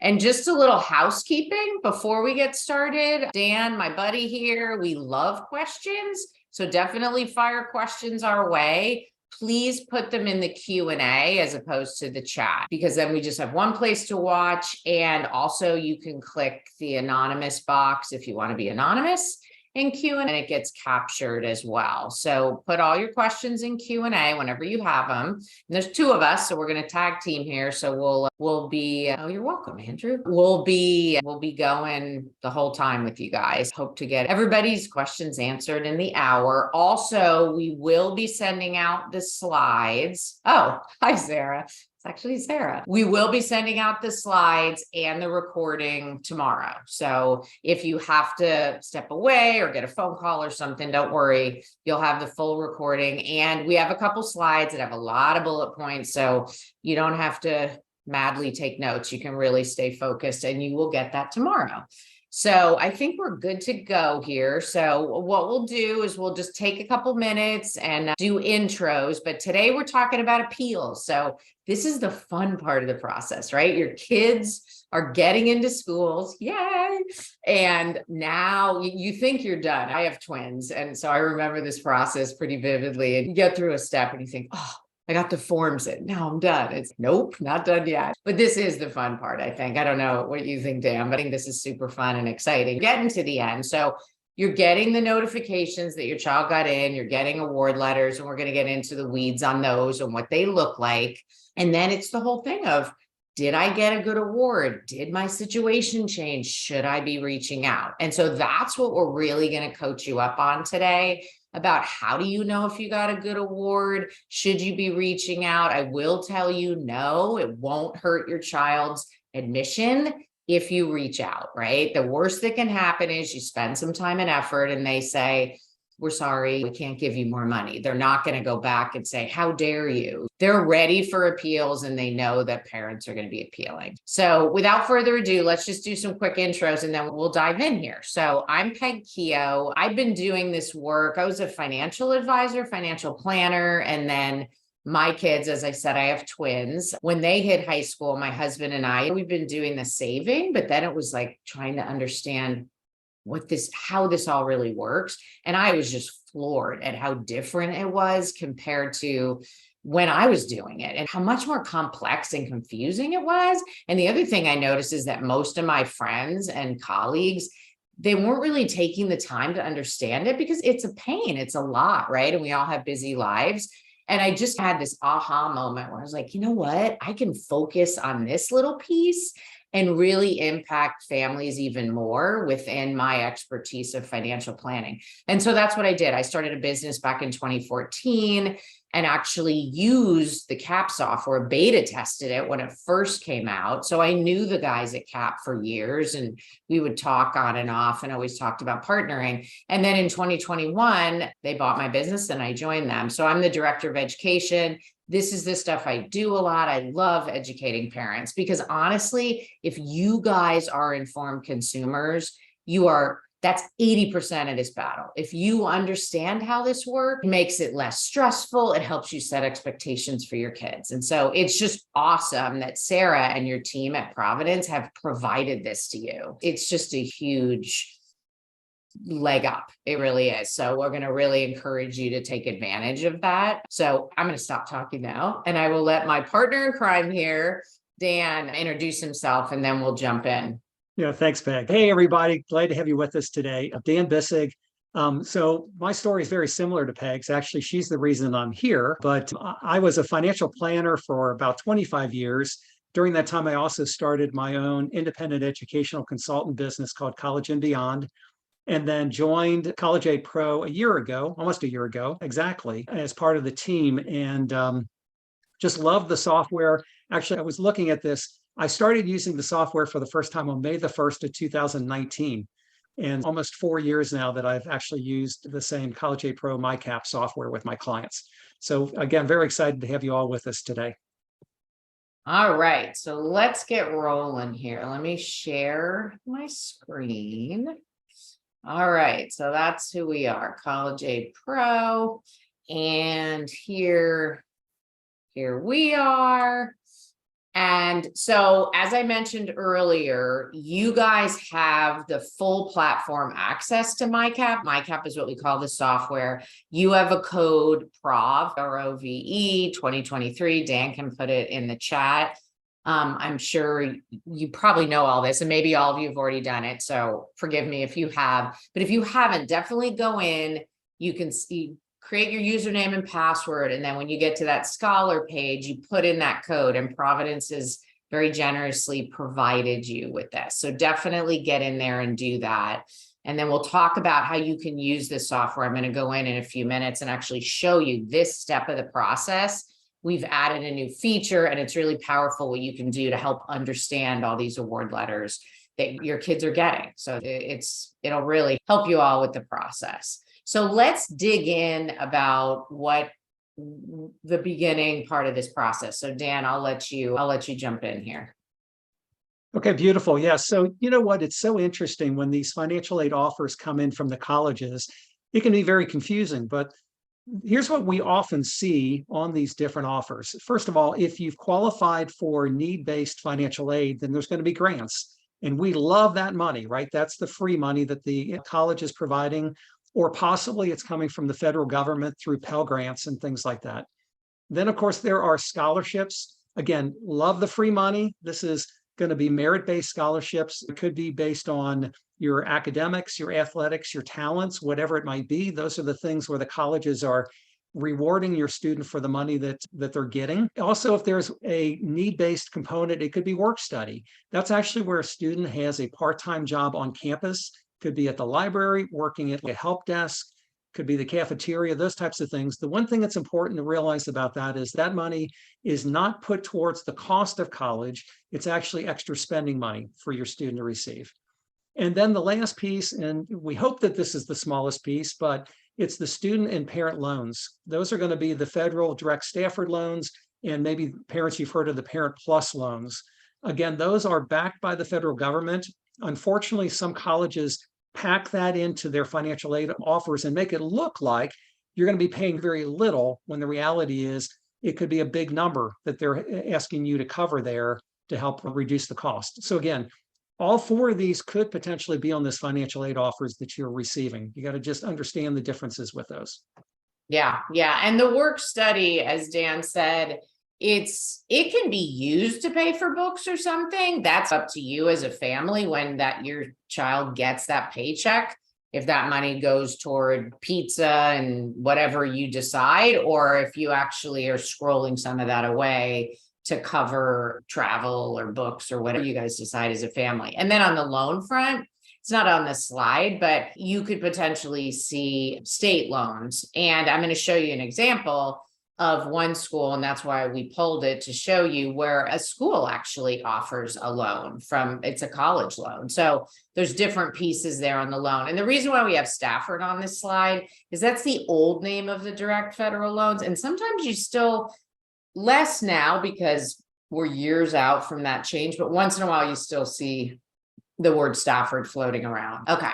And just a little housekeeping before we get started. Dan, my buddy here, we love questions. So definitely fire questions our way. Please put them in the Q&A as opposed to the chat, because then we just have one place to watch. And also you can click the anonymous box if you want to be anonymous in Q&A, and it gets captured as well. So put all your questions in Q&A whenever you have them. And there's two of us, so we're going to tag team here. So we'll be, oh, you're welcome, Andrew. We'll be going the whole time with you guys. Hope to get everybody's questions answered in the hour. Also, we will be sending out the slides. Oh, hi, Sarah. Actually Sarah. We will be sending out the slides and the recording tomorrow. So if you have to step away or get a phone call or something, don't worry, you'll have the full recording. And we have a couple slides that have a lot of bullet points, so you don't have to madly take notes. You can really stay focused, and you will get that tomorrow. So I think we're good to go here. So what we'll do is we'll just take a couple minutes and do intros, but today we're talking about appeals. So this is the fun part of the process, right? Your kids are getting into schools, yay! And now you think you're done. I have twins, and so I remember this process pretty vividly. And you get through a step and you think, oh, I got the forms in. Now I'm done. It's nope, not done yet. But this is the fun part, I think. I don't know what you think, Dan, but I think this is super fun and exciting. Getting to the end. So you're getting the notifications that your child got in, you're getting award letters, and we're going to get into the weeds on those and what they look like. And then it's the whole thing of, did I get a good award? Did my situation change? Should I be reaching out? And so that's what we're really going to coach you up on today, about how do you know if you got a good award? Should you be reaching out? I will tell you, no, it won't hurt your child's admission if you reach out, right? The worst that can happen is you spend some time and effort and they say, we're sorry, we can't give you more money. They're not going to go back and say, how dare you? They're ready for appeals, and they know that parents are going to be appealing. So without further ado, let's just do some quick intros and then we'll dive in here. So I'm Peg Keough. I've been doing this work. I was a financial advisor, financial planner, and then my kids, as I said, I have twins. When they hit high school, my husband and I, we've been doing the saving, but then it was like trying to understand how this all really works. And I was just floored at how different it was compared to when I was doing it, and how much more complex and confusing it was. And the other thing I noticed is that most of my friends and colleagues, they weren't really taking the time to understand it, because it's a pain, it's a lot, right? And we all have busy lives. And I just had this aha moment where I was like, you know what? I can focus on this little piece and really impact families even more within my expertise of financial planning. And so that's what I did. I started a business back in 2014 and actually used the CAP software, beta tested it when it first came out. So I knew the guys at CAP for years, and we would talk on and off and always talked about partnering. And then in 2021, they bought my business and I joined them. So I'm the director of education. This is the stuff I do a lot. I love educating parents, because honestly, if you guys are informed consumers, that's 80% of this battle. If you understand how this works, it makes it less stressful. It helps you set expectations for your kids. And so it's just awesome that Sarah and your team at Providence have provided this to you. It's just a huge leg up. It really is. So we're going to really encourage you to take advantage of that. So I'm going to stop talking now, and I will let my partner in crime here, Dan, introduce himself, and then we'll jump in. Yeah, thanks, Peg. Hey, everybody. Glad to have you with us today. I'm Dan Bisig. So my story is very similar to Peg's. Actually, she's the reason I'm here, but I was a financial planner for about 25 years. During that time, I also started my own independent educational consultant business called College and Beyond, and then joined College Aid Pro almost a year ago, exactly, as part of the team, and just loved the software. Actually, I was looking at this. I started using the software for the first time on May the 1st of 2019, and almost 4 years now that I've actually used the same College Aid Pro MyCap software with my clients. So again, very excited to have you all with us today. All right, so let's get rolling here. Let me share my screen. All right, so that's who we are, College Aid Pro. And here we are. And so, as I mentioned earlier, you guys have the full platform access to MyCap. MyCap is what we call the software. You have a code PROVE, ROVE 2023. Dan can put it in the chat. I'm sure you probably know all this, and maybe all of you have already done it. So forgive me if you have, but if you haven't, definitely go in. You can see, create your username and password. And then when you get to that scholar page, you put in that code, and Providence has very generously provided you with this. So definitely get in there and do that. And then we'll talk about how you can use this software. I'm going to go in a few minutes and actually show you this step of the process. We've added a new feature, and it's really powerful what you can do to help understand all these award letters that your kids are getting. So it'll really help you all with the process. So let's dig in about what the beginning part of this process. So Dan, I'll let you jump in here. Okay, beautiful. Yeah. So you know what? It's so interesting when these financial aid offers come in from the colleges. It can be very confusing, but here's what we often see on these different offers. First of all, if you've qualified for need-based financial aid, then there's going to be grants. And we love that money, right? That's the free money that the college is providing, or possibly it's coming from the federal government through Pell Grants and things like that. Then, of course, there are scholarships. Again, love the free money. This is going to be merit-based scholarships. It could be based on your academics, your athletics, your talents, whatever it might be. Those are the things where the colleges are rewarding your student for the money that they're getting. Also, if there's a need-based component, it could be work study. That's actually where a student has a part-time job on campus. Could be at the library, working at a help desk, could be the cafeteria, those types of things. The one thing that's important to realize about that is that money is not put towards the cost of college. It's actually extra spending money for your student to receive. And then the last piece, and we hope that this is the smallest piece, but it's the student and parent loans. Those are going to be the federal direct Stafford loans, and maybe parents, you've heard of the Parent Plus loans. Again, those are backed by the federal government. Unfortunately, some colleges pack that into their financial aid offers and make it look like you're going to be paying very little, when the reality is it could be a big number that they're asking you to cover there to help reduce the cost. So again, all four of these could potentially be on this financial aid offers that you're receiving. You got to just understand the differences with those. Yeah. And the work study, as Dan said, it can be used to pay for books or something. That's up to you as a family when that your child gets that paycheck. If that money goes toward pizza and whatever you decide, or if you actually are scrolling some of that away to cover travel or books or whatever you guys decide as a family. And then on the loan front, it's not on the slide, but you could potentially see state loans. And I'm going to show you an example of one school, and that's why we pulled it to show you where a school actually offers a loan it's a college loan. So there's different pieces there on the loan. And the reason why we have Stafford on this slide is that's the old name of the direct federal loans. And sometimes you still, less now because we're years out from that change, but once in a while you still see the word Stafford floating around. Okay.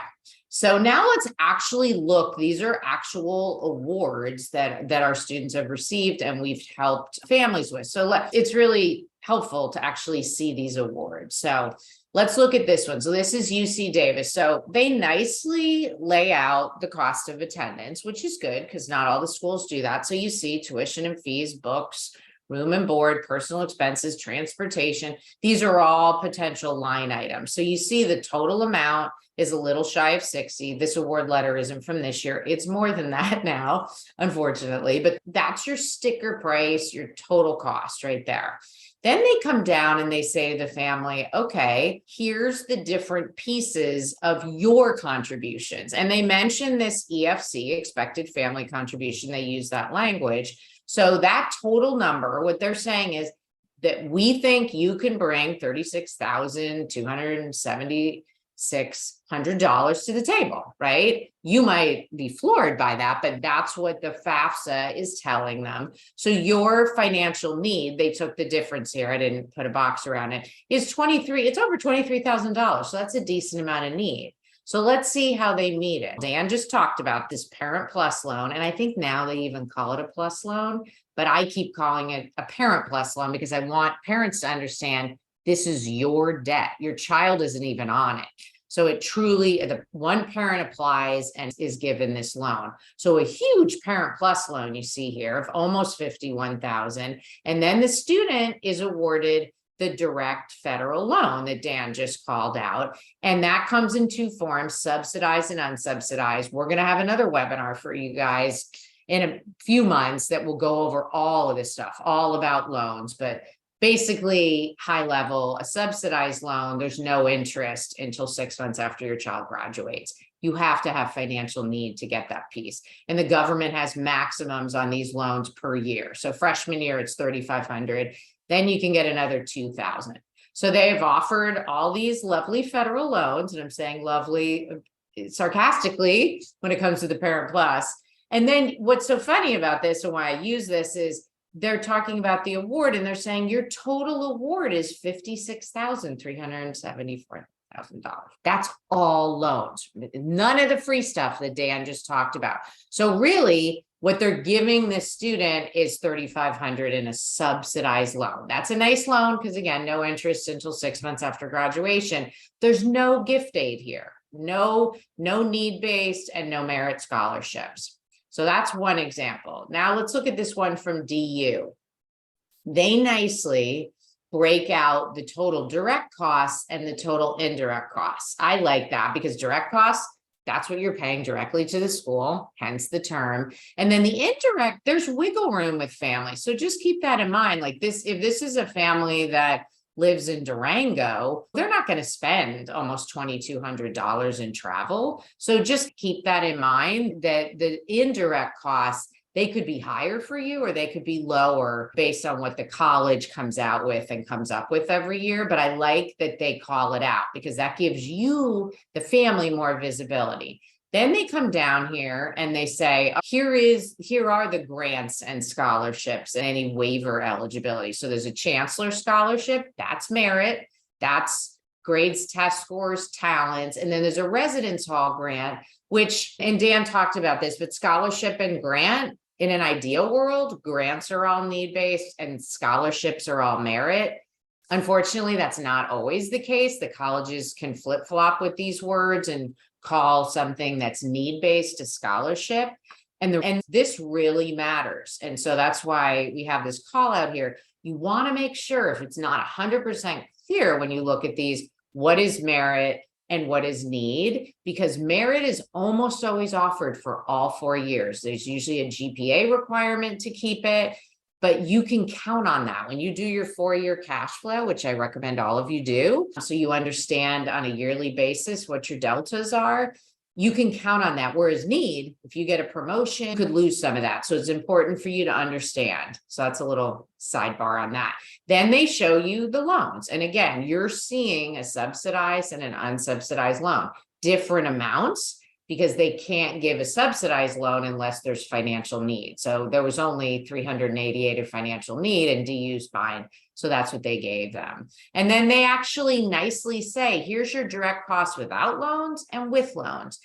So now let's actually look. These are actual awards that our students have received and we've helped families with. So it's really helpful to actually see these awards. So let's look at this one. So this is UC Davis. So they nicely lay out the cost of attendance, which is good because not all the schools do that. So you see tuition and fees, books, room and board, personal expenses, transportation. These are all potential line items. So you see the total amount is a little shy of 60. This award letter isn't from this year. It's more than that now, unfortunately, but that's your sticker price, your total cost right there. Then they come down and they say to the family, okay, here's the different pieces of your contributions. And they mention this EFC, expected family contribution. They use that language. So that total number, what they're saying is that we think you can bring $36,276 to the table, right? You might be floored by that, but that's what the FAFSA is telling them. So your financial need, they took the difference here, I didn't put a box around it, is it's over $23,000. So that's a decent amount of need. So let's see how they meet it. Dan just talked about this Parent Plus loan, and I think now they even call it a plus loan, but I keep calling it a Parent Plus loan because I want parents to understand this is your debt. Your child isn't even on it. So it truly, the one parent applies and is given this loan. So a huge Parent Plus loan you see here of almost $51,000. And then the student is awarded the direct federal loan that Dan just called out. And that comes in two forms, subsidized and unsubsidized. We're going to have another webinar for you guys in a few months that will go over all of this stuff, all about loans. But basically, high level, a subsidized loan, there's no interest until 6 months after your child graduates. You have to have financial need to get that piece. And the government has maximums on these loans per year. So freshman year, it's $3,500. Then you can get another $2,000. So they've offered all these lovely federal loans, and I'm saying lovely sarcastically when it comes to the Parent Plus. And then what's so funny about this and why I use this is they're talking about the award and they're saying your total award is $56,374,000. That's all loans, none of the free stuff that Dan just talked about. So really what they're giving this student is $3,500 in a subsidized loan. That's a nice loan because again, no interest until 6 months after graduation. There's no gift aid here, no need-based and no merit scholarships. So that's one example. Now let's look at this one from DU. They nicely break out the total direct costs and the total indirect costs. I like that because direct costs, that's what you're paying directly to the school, hence the term. And then the indirect, there's wiggle room with families. So just keep that in mind. Like this, if this is a family that lives in Durango, they're not going to spend almost $2,200 in travel. So just keep that in mind that the indirect costs, they could be higher for you or they could be lower based on what the college comes out with and comes up with every year. But I like that they call it out because that gives you, the family, more visibility. Then they come down here and they say, here are the grants and scholarships and any waiver eligibility. So there's a chancellor scholarship, that's merit, that's grades, test scores, talents. And then there's a residence hall grant, which, and Dan talked about this, but scholarship and grant, in an ideal world, grants are all need-based and scholarships are all merit. Unfortunately, that's not always the case. The colleges can flip-flop with these words and call something that's need-based a scholarship. And this really matters. And so that's why we have this call out here. You want to make sure if it's not 100% clear when you look at these, what is merit and what is need, because merit is almost always offered for all 4 years. There's usually a GPA requirement to keep it, but you can count on that when you do your 4-year cash flow, which I recommend all of you do. So you understand on a yearly basis what your deltas are. You can count on that. Whereas need, if you get a promotion, you could lose some of that. So it's important for you to understand. So that's a little sidebar on that. Then they show you the loans. And again, you're seeing a subsidized and an unsubsidized loan, different amounts, because they can't give a subsidized loan unless there's financial need. So there was only $388 of financial need and DU's fine. So that's what they gave them. And then they actually nicely say, here's your direct costs without loans and with loans.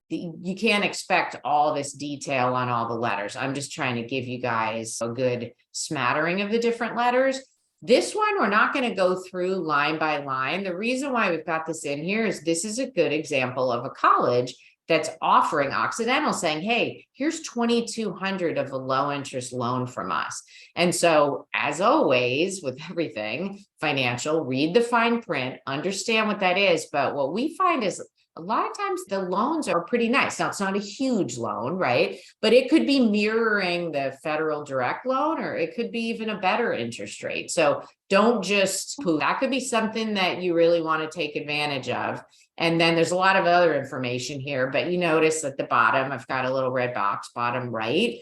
You can't expect all this detail on all the letters. I'm just trying to give you guys a good smattering of the different letters. This one, we're not going to go through line by line. The reason why we've got this in here is this is a good example of a college that's offering Occidental saying, hey, here's $2,200 of a low interest loan from us. And so as always, with everything financial, read the fine print, understand what that is. But what we find is a lot of times the loans are pretty nice. Now it's not a huge loan, right? But it could be mirroring the federal direct loan, or it could be even a better interest rate. So don't just poo. That could be something that you really want to take advantage of. And then there's a lot of other information here, but you notice at the bottom, I've got a little red box, bottom right,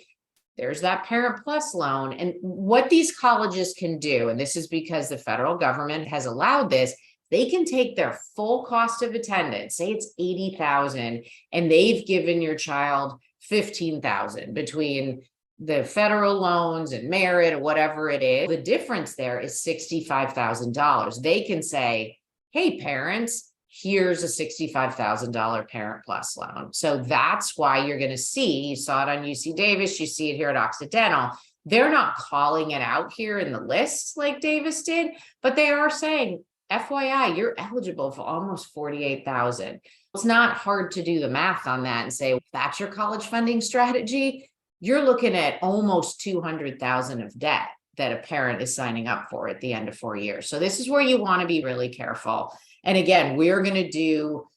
there's that Parent Plus loan. And what these colleges can do, and this is because the federal government has allowed this, they can take their full cost of attendance, say it's $80,000, and they've given your child $15,000 between the federal loans and merit or whatever it is. The difference there is $65,000. They can say, hey, parents, here's a $65,000 Parent Plus loan. So that's why you're going to see, you saw it on UC Davis, you see it here at Occidental. They're not calling it out here in the list like Davis did, but they are saying, FYI, you're eligible for almost 48,000. It's not hard to do the math on that and say, if that's your college funding strategy, you're looking at almost 200,000 of debt that a parent is signing up for at the end of 4 years. So this is where you want to be really careful. And again, we're going to do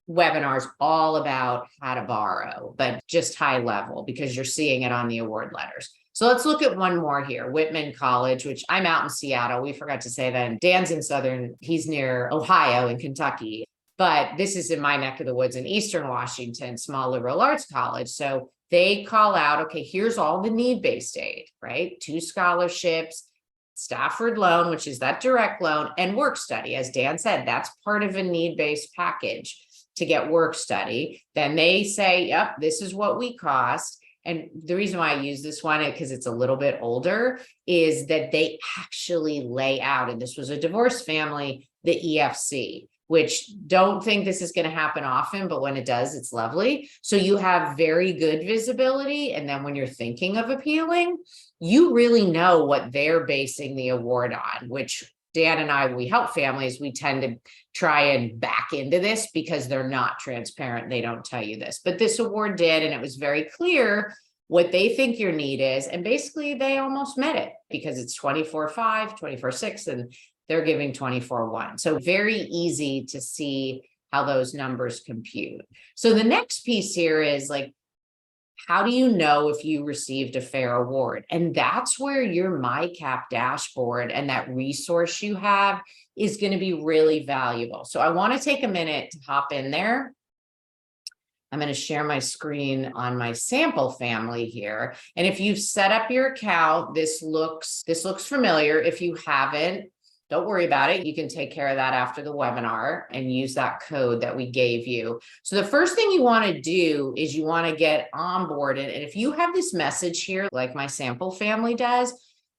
webinars all about how to borrow, but just high level because you're seeing it on the award letters. So let's look at one more here, Whitman College, which I'm out in Seattle. We forgot to say that. Dan's in he's near Ohio and Kentucky, but this is in my neck of the woods in Eastern Washington, small liberal arts college. So they call out, okay, here's all the need-based aid, right? 2 scholarships, Stafford loan, which is that direct loan, and work study. As Dan said, that's part of a need-based package to get work study. Then they say, yep, this is what we cost. And the reason why I use this one, because it's a little bit older, is that they actually lay out, and this was a divorced family, the EFC, which don't think this is going to happen often, but when it does, it's lovely. So you have very good visibility. And then when you're thinking of appealing, you really know what they're basing the award on, which Dan and I, we help families, we tend to try and back into this because they're not transparent. They don't tell you this, but this award did, and it was very clear what they think your need is. And basically they almost met it because it's 24.5, 24.6, and they're giving 24.1. So very easy to see how those numbers compute. So the next piece here is like, how do you know if you received a fair award? And that's where your MyCap dashboard and that resource you have is going to be really valuable. So I want to take a minute to hop in there. I'm going to share my screen on my sample family here. And if you've set up your account, this looks familiar. If you haven't, don't worry about it. You can take care of that after the webinar and use that code that we gave you. So the first thing you want to do is you want to get onboarded. And if you have this message here, like my sample family does,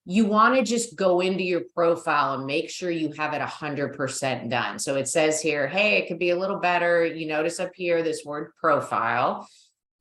you want to just go into your profile and make sure you have it 100% done. So it says here, hey, it could be a little better. You notice up here, this word profile,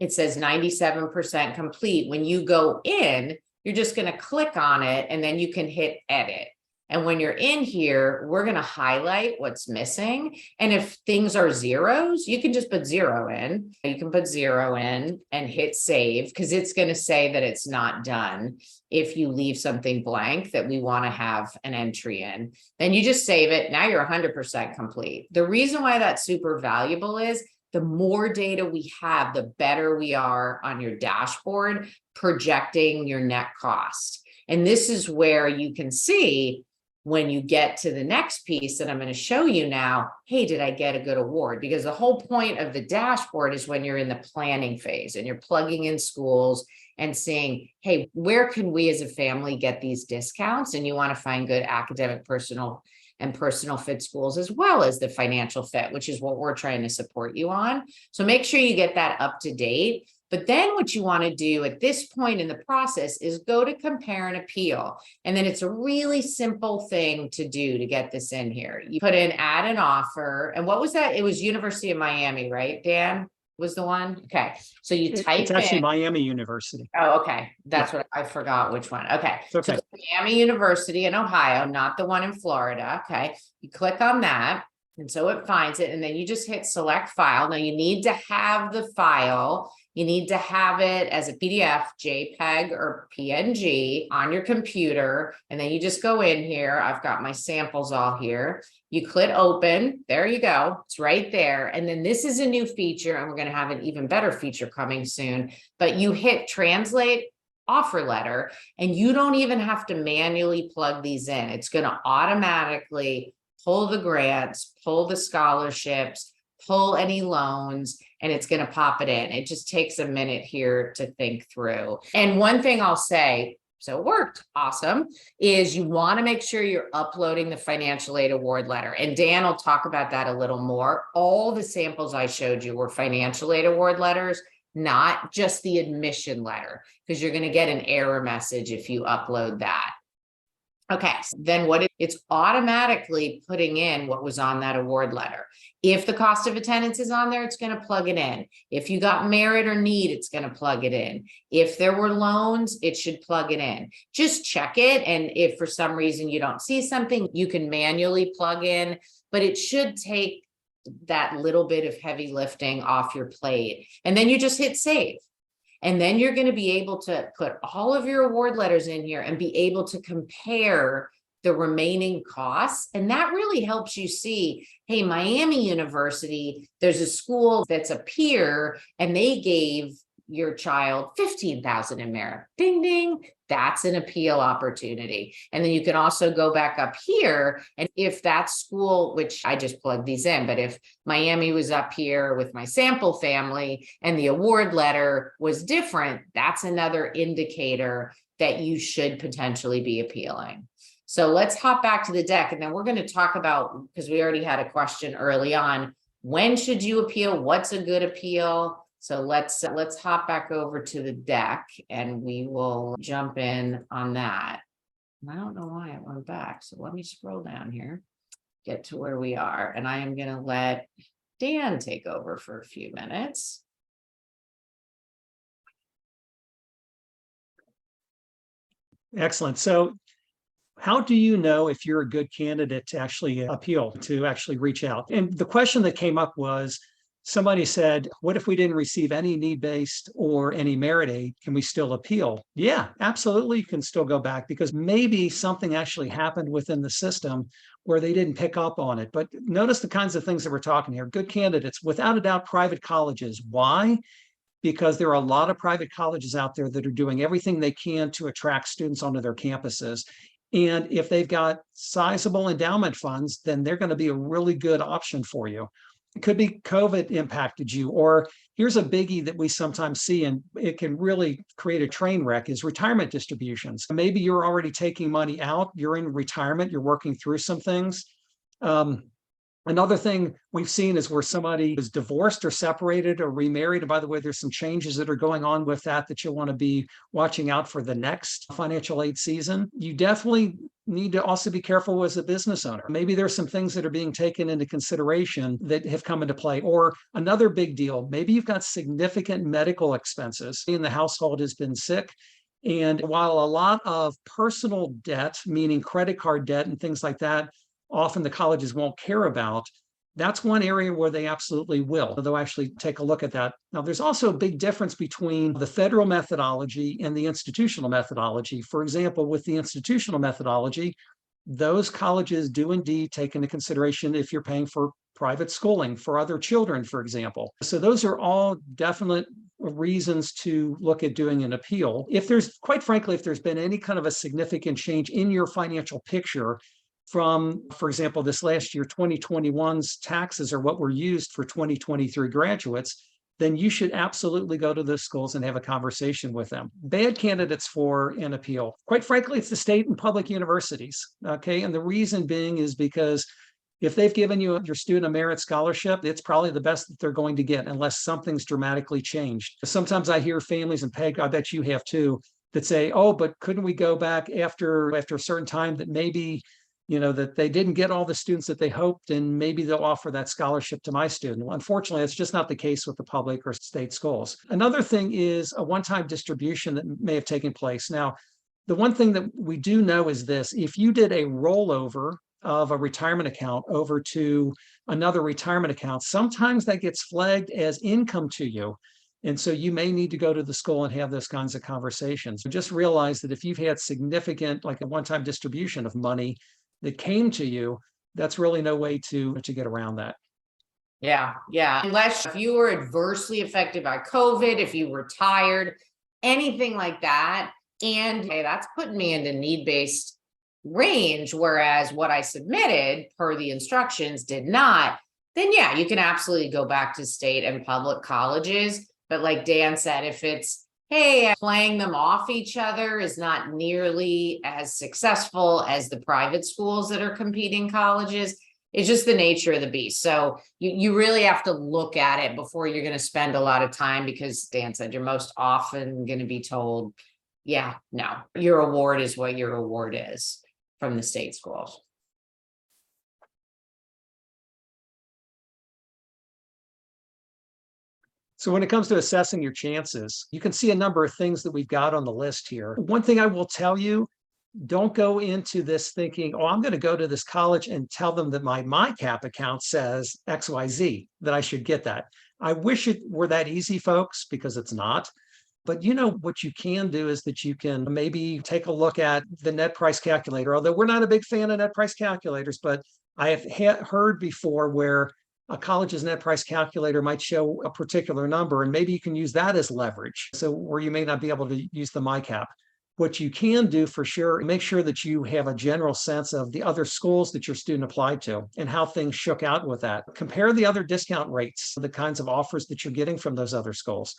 it says 97% complete. When you go in, you're just going to click on it and then you can hit edit. And when you're in here, we're going to highlight what's missing. And if things are zeros, you can just put 0 in. You can put 0 in and hit save because it's going to say that it's not done. If you leave something blank that we want to have an entry in, then you just save it. Now you're 100% complete. The reason why that's super valuable is the more data we have, the better we are on your dashboard projecting your net cost. And this is where you can see when you get to the next piece that I'm going to show you now, hey, did I get a good award? Because the whole point of the dashboard is when you're in the planning phase and you're plugging in schools and saying, hey, where can we as a family get these discounts? And you want to find good academic, personal fit schools, as well as the financial fit, which is what we're trying to support you on. So make sure you get that up to date. But then what you want to do at this point in the process is go to compare and appeal. And then it's a really simple thing to do to get this in here. You put in add an offer. And what was that? It was University of Miami, right? Dan was the one? Okay. So you type It's actually in Miami University. Oh, okay. That's what I forgot which one. Okay. It's okay. So Miami University in Ohio, not the one in Florida. Okay. You click on that. And so it finds it. And then you just hit select file. Now you need to have the file. You need to have it as a PDF, JPEG, or PNG on your computer. And then you just go in here. I've got my samples all here. You click open. There you go. It's right there. And then this is a new feature, and we're going to have an even better feature coming soon. But you hit translate offer letter, and you don't even have to manually plug these in. It's going to automatically pull the grants, pull the scholarships, pull any loans, and it's going to pop it in. It just takes a minute here to think through. And one thing I'll say, so it worked, awesome, is you want to make sure you're uploading the financial aid award letter. And Dan will talk about that a little more. All the samples I showed you were financial aid award letters, not just the admission letter, because you're going to get an error message if you upload that. Okay, so then it's automatically putting in what was on that award letter. If the cost of attendance is on there, it's going to plug it in. If you got merit or need, it's going to plug it in. If there were loans, it should plug it in. Just check it. And if for some reason you don't see something, you can manually plug in, but it should take that little bit of heavy lifting off your plate. And then you just hit save. And then you're going to be able to put all of your award letters in here and be able to compare the remaining costs. And that really helps you see, hey, Miami University, there's a school that's a peer and they gave your child 15,000 in merit. Ding, ding. That's an appeal opportunity. And then you can also go back up here. And if that school, which I just plugged these in, but if Miami was up here with my sample family and the award letter was different, that's another indicator that you should potentially be appealing. So let's hop back to the deck. And then we're going to talk about, because we already had a question early on, when should you appeal? What's a good appeal? So let's hop back over to the deck and we will jump in on that. I don't know why it went back. So let me scroll down here, get to where we are. And I am going to let Dan take over for a few minutes. Excellent. So how do you know if you're a good candidate to actually appeal, to actually reach out? And the question that came up was, somebody said, what if we didn't receive any need-based or any merit aid? Can we still appeal? Yeah, absolutely. You can still go back because maybe something actually happened within the system where they didn't pick up on it. But notice the kinds of things that we're talking here. Good candidates, without a doubt, private colleges. Why? Because there are a lot of private colleges out there that are doing everything they can to attract students onto their campuses. And if they've got sizable endowment funds, then they're going to be a really good option for you. It could be COVID impacted you, or here's a biggie that we sometimes see, and it can really create a train wreck, is retirement distributions. Maybe you're already taking money out, you're in retirement, you're working through some things. Another thing we've seen is where somebody is divorced or separated or remarried. And by the way, there's some changes that are going on with that you'll want to be watching out for the next financial aid season. You definitely need to also be careful as a business owner. Maybe there's some things that are being taken into consideration that have come into play. Or another big deal, maybe you've got significant medical expenses and the household has been sick. And while a lot of personal debt, meaning credit card debt and things like that, often the colleges won't care about, that's one area where they absolutely will. They'll actually take a look at that. Now, there's also a big difference between the federal methodology and the institutional methodology. For example, with the institutional methodology, those colleges do indeed take into consideration if you're paying for private schooling for other children, for example. So those are all definite reasons to look at doing an appeal. If there's, quite frankly, if there's been any kind of a significant change in your financial picture, from, for example, this last year, 2021's taxes are what were used for 2023 graduates, then you should absolutely go to those schools and have a conversation with them. Bad candidates for an appeal. Quite frankly, it's the state and public universities, okay? And the reason being is because if they've given you your student a merit scholarship, it's probably the best that they're going to get unless something's dramatically changed. Sometimes I hear families, and Peg, I bet you have too, that say, oh, but couldn't we go back after a certain time that maybe that they didn't get all the students that they hoped, and maybe they'll offer that scholarship to my student. Well, unfortunately, it's just not the case with the public or state schools. Another thing is a one-time distribution that may have taken place. Now, the one thing that we do know is this: if you did a rollover of a retirement account over to another retirement account, sometimes that gets flagged as income to you. And so you may need to go to the school and have those kinds of conversations. So just realize that if you've had significant, like a one-time distribution of money that came to you, that's really no way to get around that. Yeah. Unless if you were adversely affected by COVID, if you retired, anything like that, and hey, that's putting me into need-based range, whereas what I submitted per the instructions did not, then yeah, you can absolutely go back to state and public colleges. But like Dan said, if it's, hey, playing them off each other is not nearly as successful as the private schools that are competing colleges. It's just the nature of the beast. So you really have to look at it before you're going to spend a lot of time, because Dan said you're most often going to be told, yeah, no, your award is what your award is. from the state schools. So when it comes to assessing your chances, you can see a number of things that we've got on the list here. One thing I will tell you, don't go into this thinking, oh, I'm going to go to this college and tell them that my MyCap account says XYZ, that I should get that. I wish it were that easy, folks, because it's not. But you know what you can do is that you can maybe take a look at the net price calculator, although we're not a big fan of net price calculators, but I have heard before where a college's net price calculator might show a particular number, and maybe you can use that as leverage. So where you may not be able to use the MyCap. What you can do for sure, make sure that you have a general sense of the other schools that your student applied to and how things shook out with that. Compare the other discount rates, the kinds of offers that you're getting from those other schools.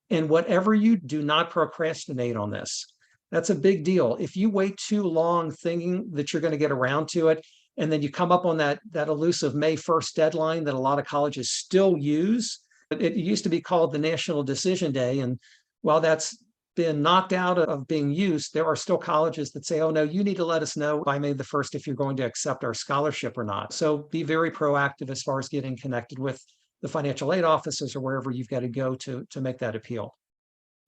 And whatever you do, not procrastinate on this. That's a big deal. If you wait too long thinking that you're going to get around to it, and then you come up on that elusive May 1st deadline that a lot of colleges still use. It used to be called the National Decision Day. And while that's been knocked out of being used, there are still colleges that say, oh no, you need to let us know by May the 1st if you're going to accept our scholarship or not. So be very proactive as far as getting connected with the financial aid offices or wherever you've got to go to make that appeal.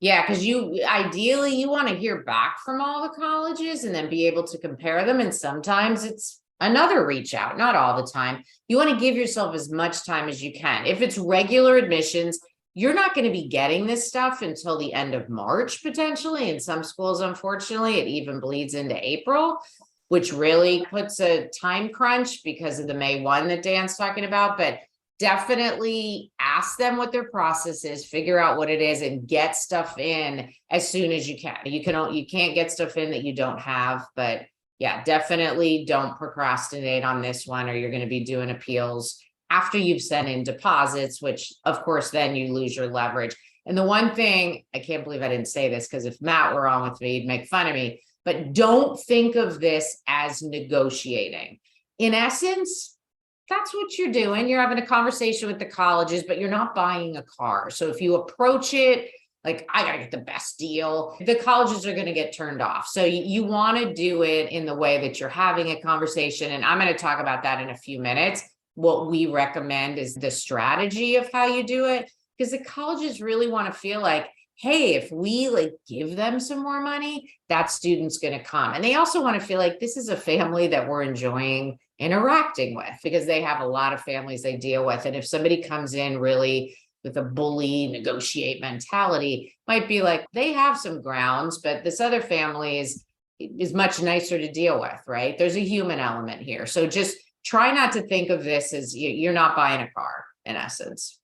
Yeah, because ideally you want to hear back from all the colleges and then be able to compare them. And sometimes it's another reach out, not all the time. You want to give yourself as much time as you can. If it's regular admissions, you're not going to be getting this stuff until the end of March, potentially. In some schools, unfortunately, it even bleeds into April, which really puts a time crunch because of the May 1 that Dan's talking about. But definitely ask them what their process is, figure out what it is, and get stuff in as soon as you can. You can't get stuff in that you don't have, but yeah, definitely don't procrastinate on this one, or you're going to be doing appeals after you've sent in deposits, which of course, then you lose your leverage. And the one thing, I can't believe I didn't say this, because if Matt were on with me, he'd make fun of me, but don't think of this as negotiating. In essence, that's what you're doing. You're having a conversation with the colleges, but you're not buying a car. So if you approach it like, I gotta get the best deal, the colleges are going to get turned off. So you want to do it in the way that you're having a conversation. And I'm going to talk about that in a few minutes. What we recommend is the strategy of how you do it, because the colleges really want to feel like, hey, if we give them some more money, that student's going to come. And they also want to feel like this is a family that we're enjoying interacting with, because they have a lot of families they deal with. And if somebody comes in really with a bully negotiate mentality, might be like, they have some grounds, but this other family is much nicer to deal with, right? There's a human element here. So just try not to think of this as you're not buying a car, in essence.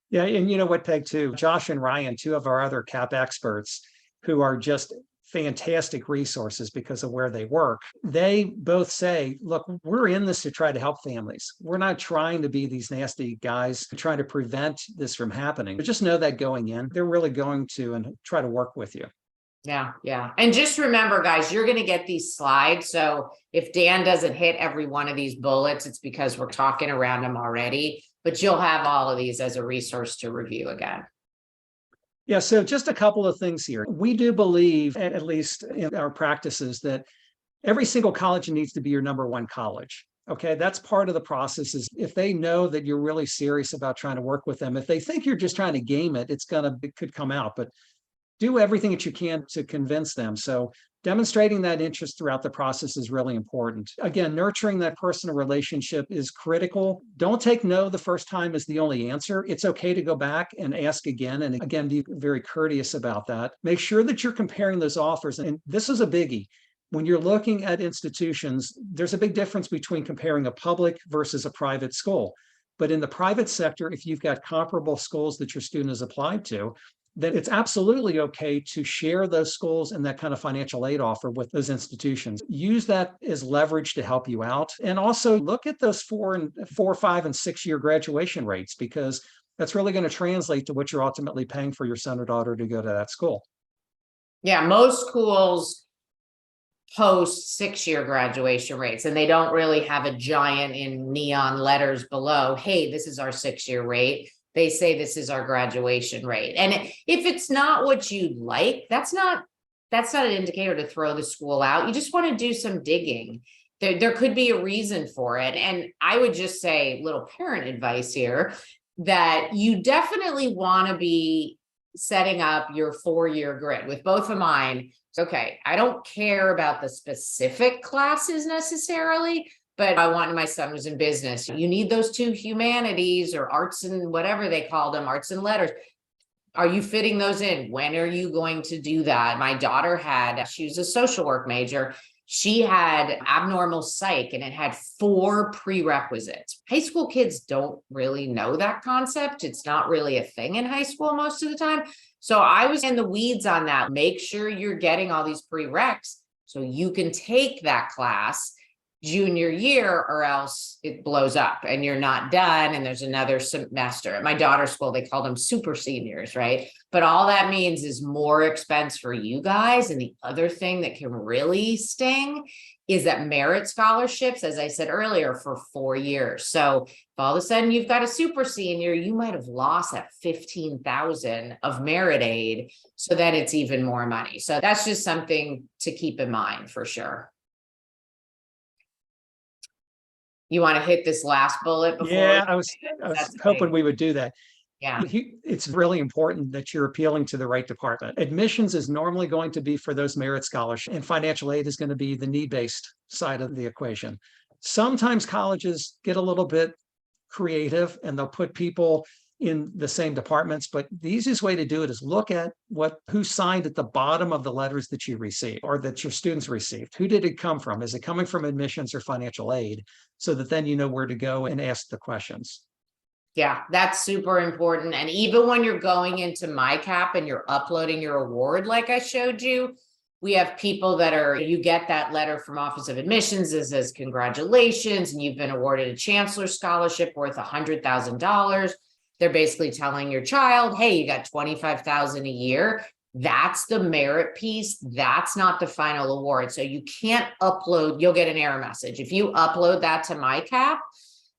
Yeah, and you know what, Peg, too, Josh and Ryan, two of our other CAP experts who are just fantastic resources because of where they work. They both say, look, we're in this to try to help families. We're not trying to be these nasty guys trying to prevent this from happening. But just know that going in, they're really going to and try to work with you. Yeah. Yeah. And just remember, guys, you're going to get these slides. So if Dan doesn't hit every one of these bullets, it's because we're talking around them already, but you'll have all of these as a resource to review again. Yeah, so just a couple of things here. We do believe, at least in our practices, that every single college needs to be your number one college. Okay, that's part of the process. Is if they know that you're really serious about trying to work with them. If they think you're just trying to game it, it could come out. But do everything that you can to convince them. So demonstrating that interest throughout the process is really important. Again, nurturing that personal relationship is critical. Don't take no the first time as the only answer. It's okay to go back and ask again. And again, be very courteous about that. Make sure that you're comparing those offers. And this is a biggie. When you're looking at institutions, there's a big difference between comparing a public versus a private school. But in the private sector, if you've got comparable schools that your student has applied to, then it's absolutely okay to share those schools and that kind of financial aid offer with those institutions. Use that as leverage to help you out. And also look at those 4, 5, and 6 year graduation rates, because that's really going to translate to what you're ultimately paying for your son or daughter to go to that school. Yeah, most schools post 6 year graduation rates, and they don't really have a giant in neon letters below, hey, this is our 6 year rate. They say this is our graduation rate. And if it's not what you'd like, that's not that's not an indicator to throw the school out. You just want to do some digging. There could be a reason for it. And I would just say, little parent advice here, that you definitely want to be setting up your 4-year grid. With both of mine, okay, I don't care about the specific classes necessarily, but I wanted my son was in business. You need those 2 humanities or arts and whatever they call them, arts and letters. Are you fitting those in? When are you going to do that? My daughter she was a social work major. She had abnormal psych and it had 4 prerequisites. High school kids don't really know that concept. It's not really a thing in high school most of the time. So I was in the weeds on that. Make sure you're getting all these prereqs so you can take that class junior year, or else it blows up and you're not done and there's another semester. At my daughter's school, they call them super seniors, right? But all that means is more expense for you guys. And the other thing that can really sting is that merit scholarships, as I said earlier, for 4 years. So if all of a sudden you've got a super senior, you might have lost that $15,000 of merit aid, so that it's even more money. So that's just something to keep in mind for sure. You want to hit this last bullet before? Yeah, I was hoping we would do that. Yeah. It's really important that you're appealing to the right department. Admissions is normally going to be for those merit scholarships, and financial aid is going to be the need-based side of the equation. Sometimes colleges get a little bit creative and they'll put people in the same departments, but the easiest way to do it is look at who signed at the bottom of the letters that you received or that your students received. Who did it come from? Is it coming from admissions or financial aid? So that then you know where to go and ask the questions. Yeah, that's super important. And even when you're going into MyCap and you're uploading your award, like I showed you, we have people you get that letter from Office of Admissions that says, congratulations, and you've been awarded a chancellor scholarship worth $100,000. They're basically telling your child, hey, you got $25,000 a year. That's the merit piece. That's not the final award. So you can't upload, you'll get an error message. If you upload that to MyCap,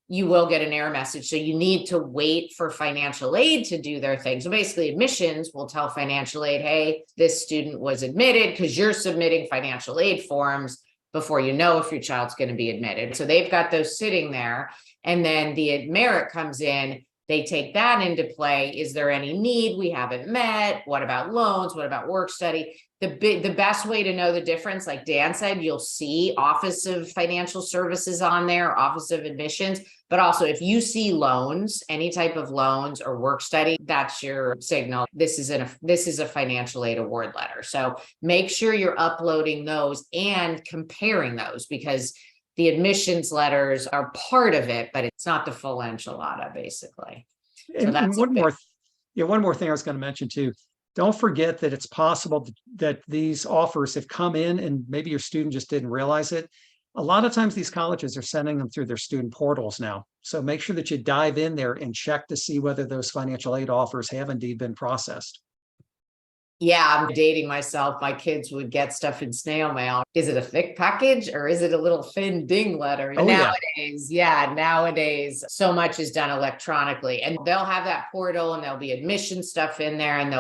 you will get an error message. So you need to wait for financial aid to do their thing. So basically admissions will tell financial aid, hey, this student was admitted, because you're submitting financial aid forms before you know if your child's going to be admitted. So they've got those sitting there. And then the merit comes in. They take that into play. Is there any need we haven't met? What about loans? What about work study? The best way to know the difference, like Dan said, you'll see Office of Financial Services on there, Office of Admissions, but also if you see loans, any type of loans or work study, that's your signal. This is a financial aid award letter. So make sure you're uploading those and comparing those, because the admissions letters are part of it, but it's not the full enchilada, basically. So that's one more thing I was going to mention too. Don't forget that it's possible that these offers have come in and maybe your student just didn't realize it. A lot of times these colleges are sending them through their student portals now. So make sure that you dive in there and check to see whether those financial aid offers have indeed been processed. Yeah, I'm dating myself. My kids would get stuff in snail mail. Is it a thick package or is it a little thin ding letter? Oh, Nowadays, so much is done electronically, and they'll have that portal and there'll be admission stuff in there, and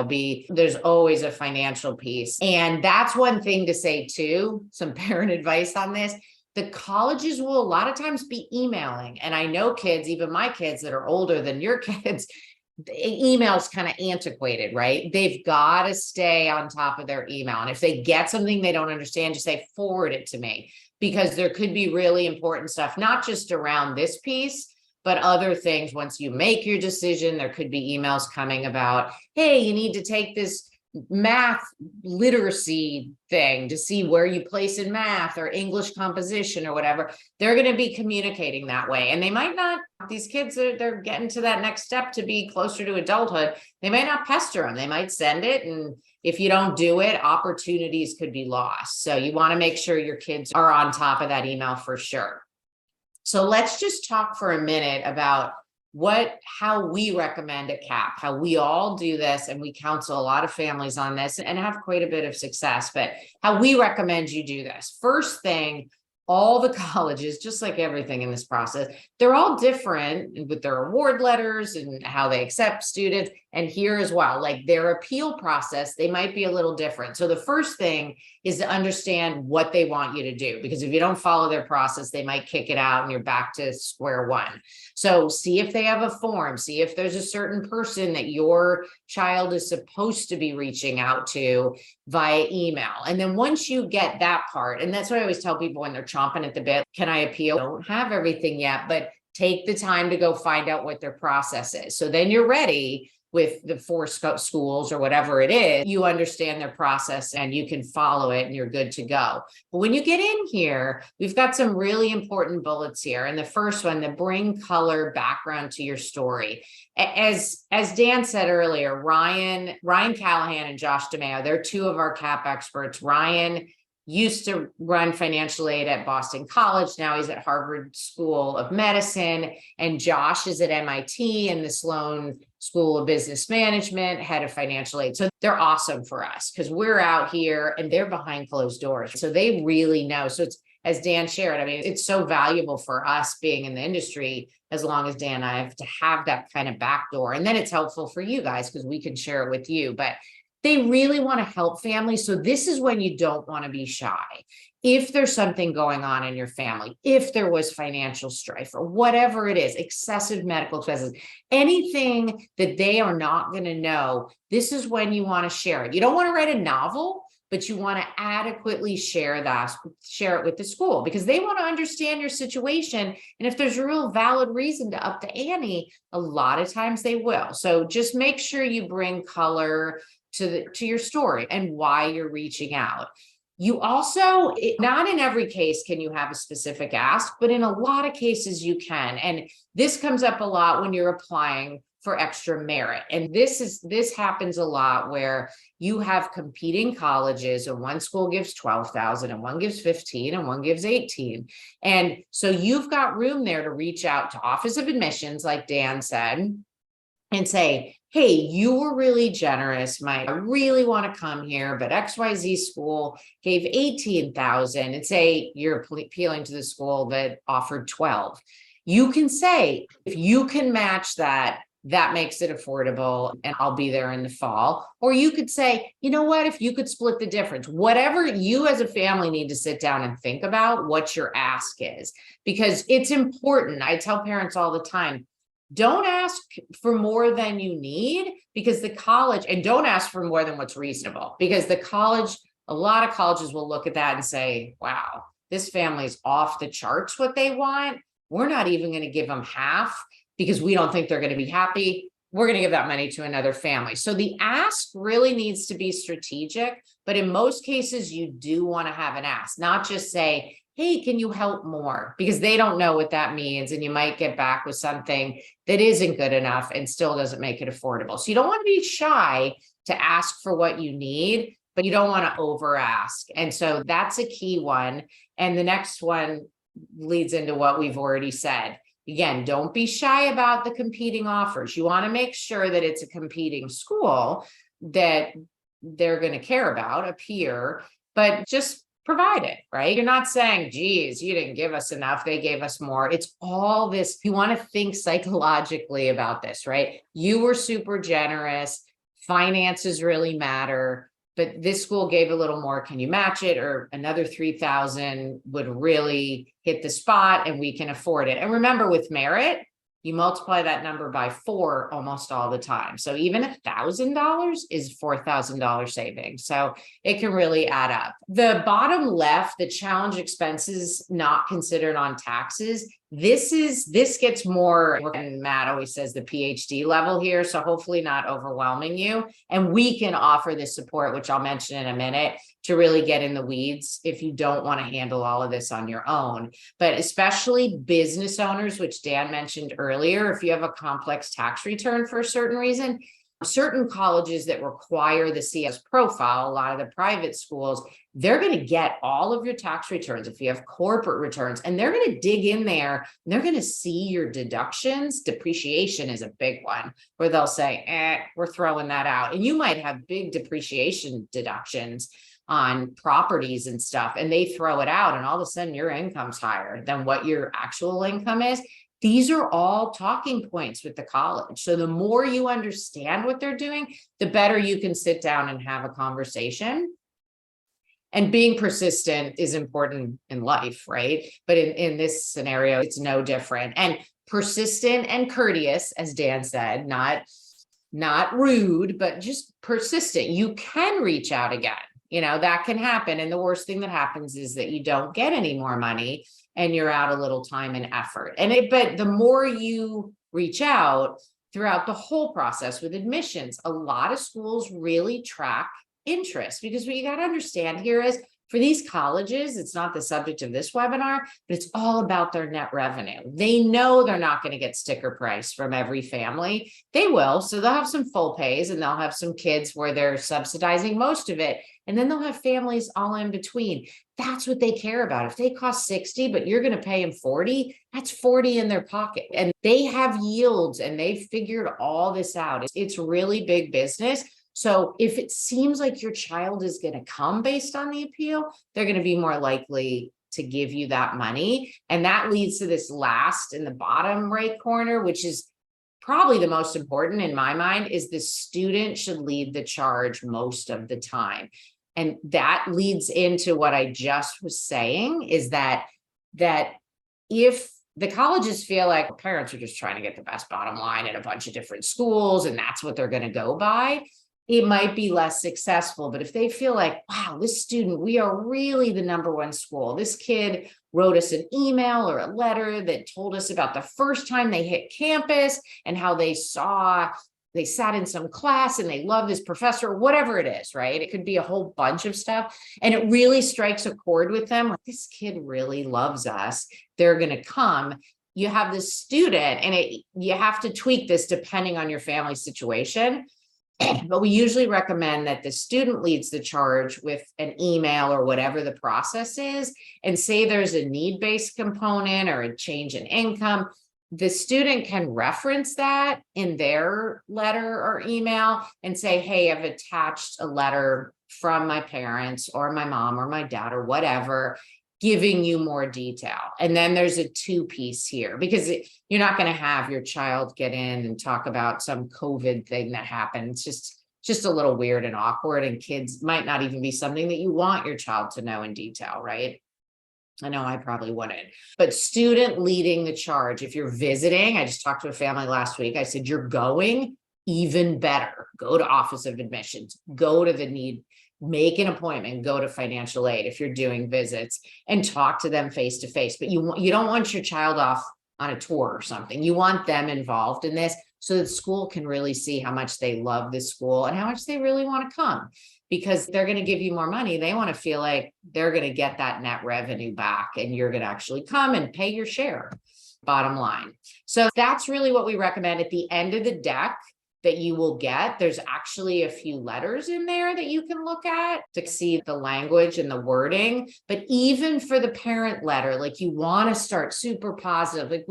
there's always a financial piece. And that's one thing to say too, some parent advice on this. The colleges will a lot of times be emailing. And I know kids, even my kids that are older than your kids, email's kind of antiquated, right? They've got to stay on top of their email. And if they get something they don't understand, just say, forward it to me, because there could be really important stuff, not just around this piece, but other things. Once you make your decision, there could be emails coming about, hey, you need to take this math literacy thing to see where you place in math or English composition or whatever. They're going to be communicating that way. And they might not, these kids, they're getting to that next step to be closer to adulthood. They might not pester them. They might send it. And if you don't do it, opportunities could be lost. So you want to make sure your kids are on top of that email for sure. So let's just talk for a minute about how we recommend a CAP, how we all do this, and we counsel a lot of families on this and have quite a bit of success, but how we recommend you do this. First thing, all the colleges, just like everything in this process, they're all different with their award letters and how they accept students. And here as well, like their appeal process, they might be a little different. So the first thing is to understand what they want you to do, because if you don't follow their process, they might kick it out and you're back to square one. So see if they have a form, see if there's a certain person that your child is supposed to be reaching out to via email. And then once you get that part, and that's what I always tell people when they're chomping at the bit, can I appeal? I don't have everything yet, but take the time to go find out what their process is. So then you're ready with the 4 schools or whatever it is, you understand their process and you can follow it and you're good to go. But when you get in here, we've got some really important bullets here. And the first one, the bring color background to your story. As Dan said earlier, Ryan Callahan and Josh DeMeo, they're 2 of our CAP experts. Ryan used to run financial aid at Boston College. Now he's at Harvard School of Medicine. And Josh is at MIT in the Sloan School of Business Management, head of financial aid. So they're awesome for us because we're out here and they're behind closed doors. So they really know. So it's, as Dan shared, I mean, it's so valuable for us being in the industry, as long as Dan and I have to have that kind of backdoor. And then it's helpful for you guys because we can share it with you. But they really want to help families. So this is when you don't want to be shy. If there's something going on in your family, if there was financial strife or whatever it is, excessive medical expenses, anything that they are not going to know, this is when you want to share it. You don't want to write a novel, but you want to adequately share it with the school because they want to understand your situation. And if there's a real valid reason to up the ante, a lot of times they will. So just make sure you bring color to your story and why you're reaching out. You also, not in every case can you have a specific ask, but in a lot of cases you can. And this comes up a lot when you're applying for extra merit. And this happens a lot where you have competing colleges and one school gives 12,000 and one gives 15 and one gives 18. And so you've got room there to reach out to Office of Admissions, like Dan said, and say, hey, you were really generous. I really want to come here, but XYZ school gave 18,000, and say you're appealing to the school that offered 12. You can say, if you can match that, that makes it affordable and I'll be there in the fall. Or you could say, you know what, if you could split the difference, whatever you as a family need to sit down and think about what your ask is, because it's important. I tell parents all the time, don't ask for more than you need, because the college, and don't ask for more than what's reasonable, because the college, a lot of colleges will look at that and say, wow, this family's off the charts what they want. We're not even going to give them half because we don't think they're going to be happy. We're going to give that money to another family. So the ask really needs to be strategic, but in most cases you do want to have an ask, not just say, hey, can you help more? Because they don't know what that means. And you might get back with something that isn't good enough and still doesn't make it affordable. So you don't want to be shy to ask for what you need, but you don't want to over ask. And so that's a key one. And the next one leads into what we've already said. Again, don't be shy about the competing offers. You want to make sure that it's a competing school that they're going to care about, a peer, but just provide it, right? You're not saying, geez, you didn't give us enough, they gave us more. It's all this, you want to think psychologically about this, right? You were super generous, finances really matter, but this school gave a little more, can you match it? Or another 3,000 would really hit the spot and we can afford it. And remember, with merit, you multiply that number by 4 almost all the time. So even $1,000 is $4,000 savings. So it can really add up. The bottom left, the challenge expenses not considered on taxes. This gets more, and Matt always says the PhD level here. So hopefully not overwhelming you. And we can offer this support, which I'll mention in a minute, to really get in the weeds if you don't want to handle all of this on your own. But especially business owners, which Dan mentioned earlier, if you have a complex tax return for a certain reason, certain colleges that require the CS profile, a lot of the private schools, they're going to get all of your tax returns if you have corporate returns, and they're going to dig in there and they're going to see your deductions. Depreciation is a big one where they'll say, we're throwing that out. And you might have big depreciation deductions, on properties and stuff, and they throw it out, and all of a sudden your income's higher than what your actual income is. These are all talking points with the college. So the more you understand what they're doing, the better you can sit down and have a conversation. And being persistent is important in life, right? But in this scenario, it's no different. And persistent and courteous, as Dan said, not rude, but just persistent. You can reach out again. That can happen. And the worst thing that happens is that you don't get any more money and you're out a little time and effort. But the more you reach out throughout the whole process with admissions, a lot of schools really track interest, because what you got to understand here is, for these colleges, it's not the subject of this webinar, but it's all about their net revenue. They know they're not going to get sticker price from every family. They will. So they'll have some full pays, and they'll have some kids where they're subsidizing most of it. And then they'll have families all in between. That's what they care about. If they cost 60, but you're going to pay them 40, that's 40 in their pocket. And they have yields, and they figured all this out. It's really big business. So if it seems like your child is going to come based on the appeal, they're going to be more likely to give you that money. And that leads to this last in the bottom right corner, which is probably the most important in my mind, is the student should lead the charge most of the time. And that leads into what I just was saying, is that if the colleges feel like parents are just trying to get the best bottom line in a bunch of different schools, and that's what they're going to go by, it might be less successful. But if they feel like, wow, this student, we are really the #1 school. This kid wrote us an email or a letter that told us about the first time they hit campus and how they sat in some class and they love this professor, whatever it is, right? It could be a whole bunch of stuff. And it really strikes a chord with them. Like, this kid really loves us. They're going to come. You have this student, and you have to tweak this depending on your family situation. But we usually recommend that the student leads the charge with an email or whatever the process is, and say there's a need-based component or a change in income. The student can reference that in their letter or email and say, hey, I've attached a letter from my parents or my mom or my dad or whatever, giving you more detail. And then there's a 2-piece here, because you're not going to have your child get in and talk about some COVID thing that happened. It's just a little weird and awkward, and kids might not even be something that you want your child to know in detail, right? I know I probably wouldn't. But student leading the charge. If you're visiting, I just talked to a family last week. I said, you're going, even better. Go to Office of Admissions, go to the need, make an appointment, go to financial aid if you're doing visits, and talk to them face to face. But you don't want your child off on a tour or something. You want them involved in this so that school can really see how much they love this school and how much they really want to come, because they're going to give you more money. They want to feel like they're going to get that net revenue back, and you're going to actually come and pay your share, bottom line. So that's really what we recommend. At the end of the deck that you will get, there's actually a few letters in there that you can look at to see the language and the wording. But even for the parent letter, like, you want to start super positive. Like,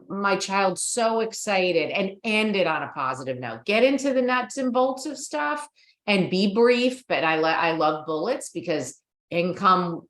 my child's so excited, and end it on a positive note. Get into the nuts and bolts of stuff and be brief. But I love bullets, because income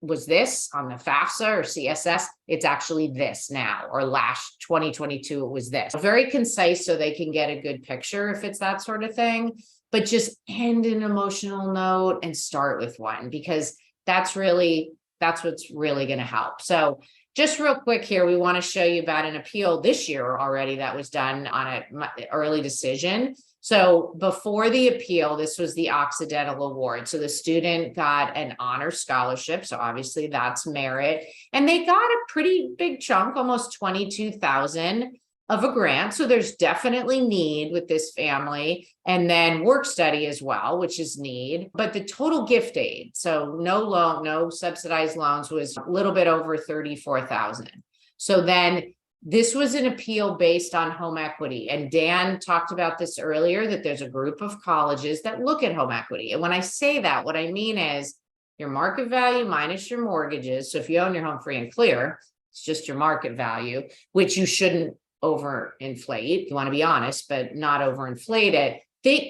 was this on the FAFSA or CSS. It's actually this now, or last 2022, it was this. Very concise so they can get a good picture if it's that sort of thing. But just end an emotional note and start with one, because that's what's really going to help. So just real quick here, we want to show you about an appeal this year already that was done on an early decision. So before the appeal, this was the Occidental Award. So the student got an honor scholarship. So obviously that's merit. And they got a pretty big chunk, almost $22,000 of a grant. So there's definitely need with this family. And then work study as well, which is need. But the total gift aid, so no loan, no subsidized loans, was a little bit over $34,000. So then this was an appeal based on home equity. And Dan talked about this earlier, that there's a group of colleges that look at home equity. And when I say that, what I mean is your market value minus your mortgages. So if you own your home free and clear, it's just your market value, which you shouldn't overinflate. You want to be honest, but not overinflate it.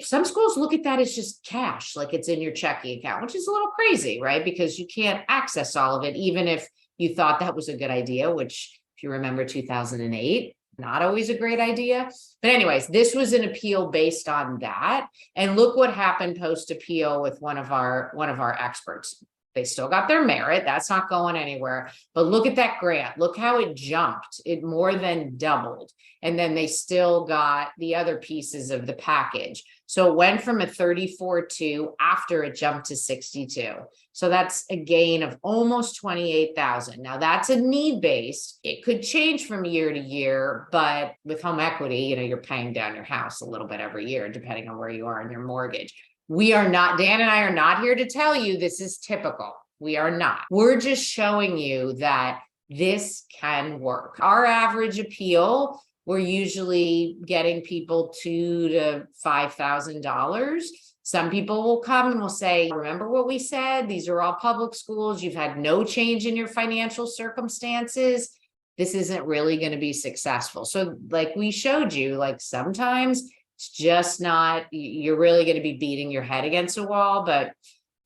some schools look at that as just cash, like it's in your checking account, which is a little crazy, right? Because you can't access all of it, even if you thought that was a good idea, which if you remember 2008, not always a great idea. But anyways, this was an appeal based on that. And look what happened post appeal with one of our experts. They still got their merit. That's not going anywhere. But look at that grant. Look how it jumped. It more than doubled. And then they still got the other pieces of the package. So it went from a 34.2 after it jumped to 62. So that's a gain of almost 28,000. Now that's a need-based. It could change from year to year, but with home equity, you're paying down your house a little bit every year, depending on where you are in your mortgage. We are not, Dan and I are not here to tell you this is typical. We are not. We're just showing you that this can work. Our average appeal, we're usually getting people $2,000 to $5,000. Some people will come and will say, remember what we said? These are all public schools. You've had no change in your financial circumstances. This isn't really going to be successful. So like we showed you, like sometimes it's just not, you're really going to be beating your head against a wall, but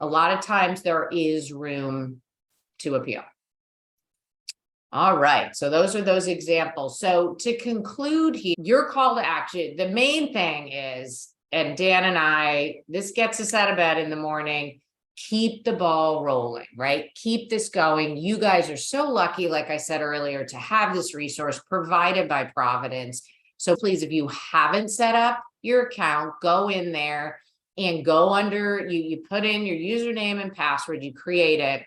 a lot of times there is room to appeal. All right, so those are those examples. So to conclude here, your call to action, the main thing is, and Dan and I, this gets us out of bed in the morning, keep the ball rolling, right? Keep this going. You guys are so lucky, like I said earlier, to have this resource provided by Providence. So please, if you haven't set up your account, go in there and go under, you put in your username and password, you create it.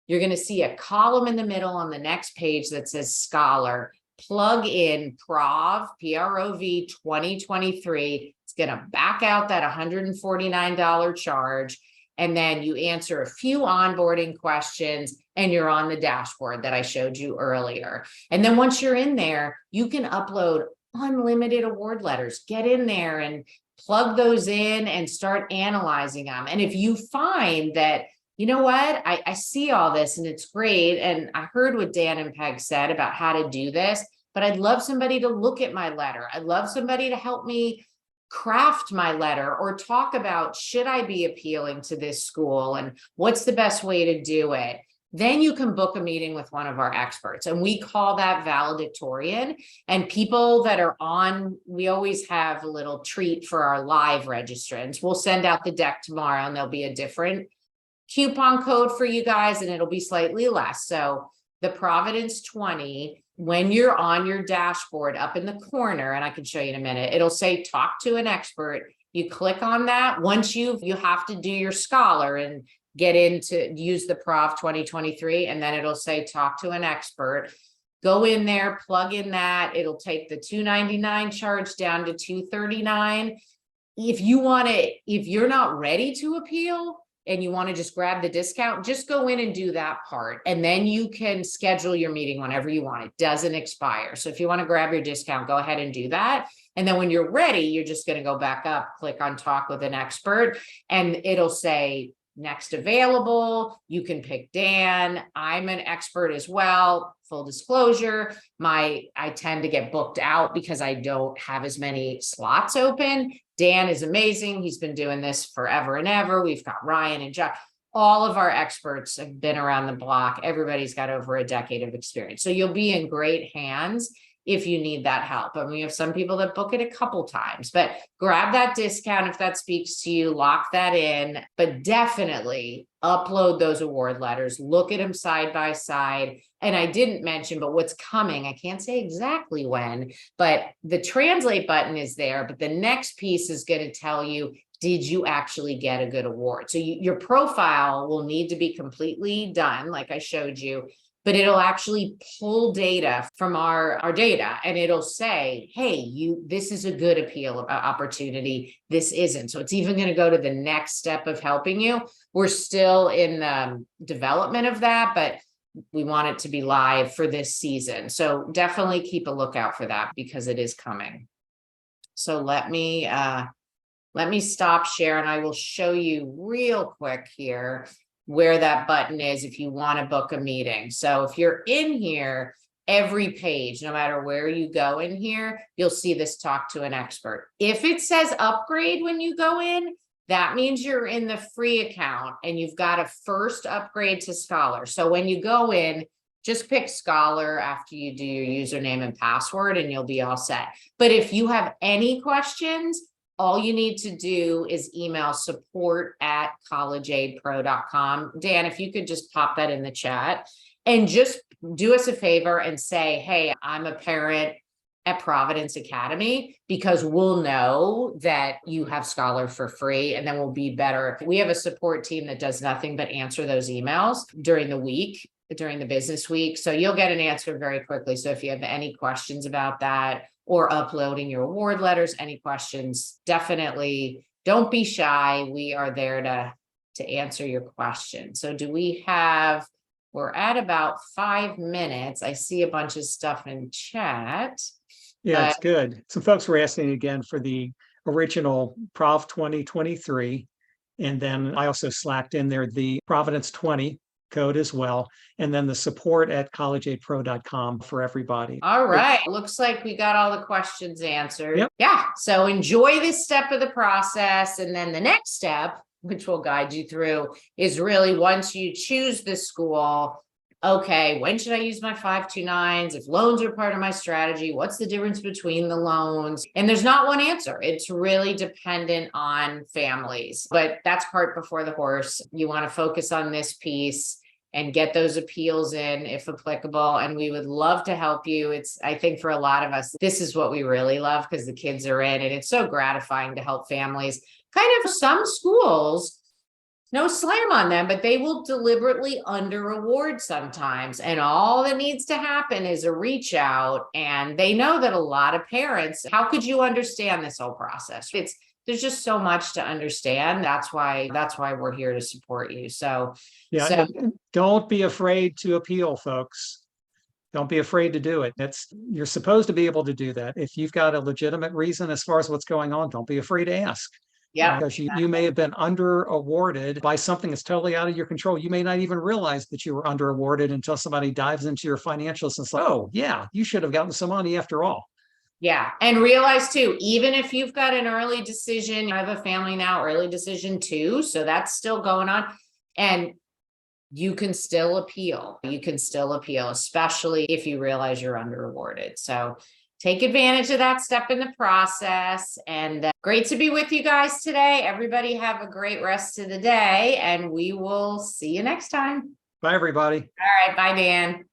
You're going to see a column in the middle on the next page that says Scholar. Plug in PROV, P-R-O-V 2023. It's going to back out that $149 charge. And then you answer a few onboarding questions and you're on the dashboard that I showed you earlier. And then once you're in there, you can upload unlimited award letters. Get in there and plug those in and start analyzing them. And if you find that, you know what, I see all this and it's great. And I heard what Dan and Peg said about how to do this, but I'd love somebody to look at my letter. I'd love somebody to help me craft my letter or talk about, should I be appealing to this school and what's the best way to do it? Then you can book a meeting with one of our experts, and we call that valedictorian. And people that are on, we always have a little treat for our live registrants. We'll send out the deck tomorrow and there'll be a different coupon code for you guys and it'll be slightly less. So the Providence 20, when you're on your dashboard up in the corner, and I can show you in a minute, it'll say talk to an expert. You click on that. Once you have to do your Scholar and get into use the PROV 2023, and then it'll say talk to an expert. Go in there, plug in that. It'll take the $299 charge down to $239. If you want to, if you're not ready to appeal and you want to just grab the discount, just go in and do that part. And then you can schedule your meeting whenever you want. It doesn't expire. So if you want to grab your discount, go ahead and do that. And then when you're ready, you're just going to go back up, click on talk with an expert, and it'll say next available. You can pick Dan. I'm an expert as well. Full disclosure, I tend to get booked out because I don't have as many slots open. Dan is amazing. He's been doing this forever and ever. We've got Ryan and Jack. All of our experts have been around the block. Everybody's got over a decade of experience. So you'll be in great hands if you need that help. And we have some people that book it a couple times, but grab that discount if that speaks to you, lock that in, but definitely upload those award letters, look at them side by side. And I didn't mention, but what's coming, I can't say exactly when, but the translate button is there, but the next piece is going to tell you, did you actually get a good award? So your profile will need to be completely done, like I showed you, but it'll actually pull data from our data, and it'll say, hey, this is a good appeal opportunity. This isn't. So it's even going to go to the next step of helping you. We're still in the development of that, but we want it to be live for this season. So definitely keep a lookout for that because it is coming. So let me stop share and I will show you real quick here where that button is if you want to book a meeting. So if you're in here every page, no matter where you go in here, you'll see this talk to an expert. If it says upgrade when you go in, that means you're in the free account and you've got to first upgrade to Scholar. So when you go in, just pick Scholar after you do your username and password and you'll be all set. But if you have any questions, all you need to do is email support@collegeaidpro.com. Dan, if you could just pop that in the chat and just do us a favor and say, hey, I'm a parent at Providence Academy, because we'll know that you have Scholar for free, and then we'll be better. We have a support team that does nothing but answer those emails during the week, during the business week. So you'll get an answer very quickly. So if you have any questions about that or uploading your award letters, any questions, definitely don't be shy. We are there to answer your questions. So do we have, we're at about 5 minutes. I see a bunch of stuff in chat. Yeah, it's good. Some folks were asking again for the original Prov 2023. And then I also slacked in there the Providence 20 code as well. And then the support@collegeaidpro.com for everybody. All right. Looks like we got all the questions answered. Yep. Yeah. So enjoy this step of the process. And then the next step, which we'll guide you through, is really once you choose the school, okay, when should I use my 529s? If loans are part of my strategy, what's the difference between the loans? And there's not one answer. It's really dependent on families, but that's cart before the horse. You want to focus on this piece and get those appeals in if applicable. And we would love to help you. It's, I think for a lot of us, this is what we really love because the kids are in, and it's so gratifying to help families. Kind of some schools, no slam on them, but they will deliberately under award sometimes. And all that needs to happen is a reach out. And they know that a lot of parents, how could you understand this whole process? There's just so much to understand. That's why we're here to support you. So yeah, and don't be afraid to appeal, folks. Don't be afraid to do it. You're supposed to be able to do that. If you've got a legitimate reason as far as what's going on, don't be afraid to ask. yeah, Because you may have been under awarded by something that's totally out of your control. You may not even realize that you were under awarded until somebody dives into your financials and it's like, oh yeah, you should have gotten some money after all. Yeah. And realize too, even if you've got an early decision, I have a family now, early decision too. So that's still going on. And you can still appeal. You can still appeal, especially if you realize you're under awarded. So take advantage of that step in the process. And great to be with you guys today. Everybody have a great rest of the day, and we will see you next time. Bye, everybody. All right. Bye, Dan.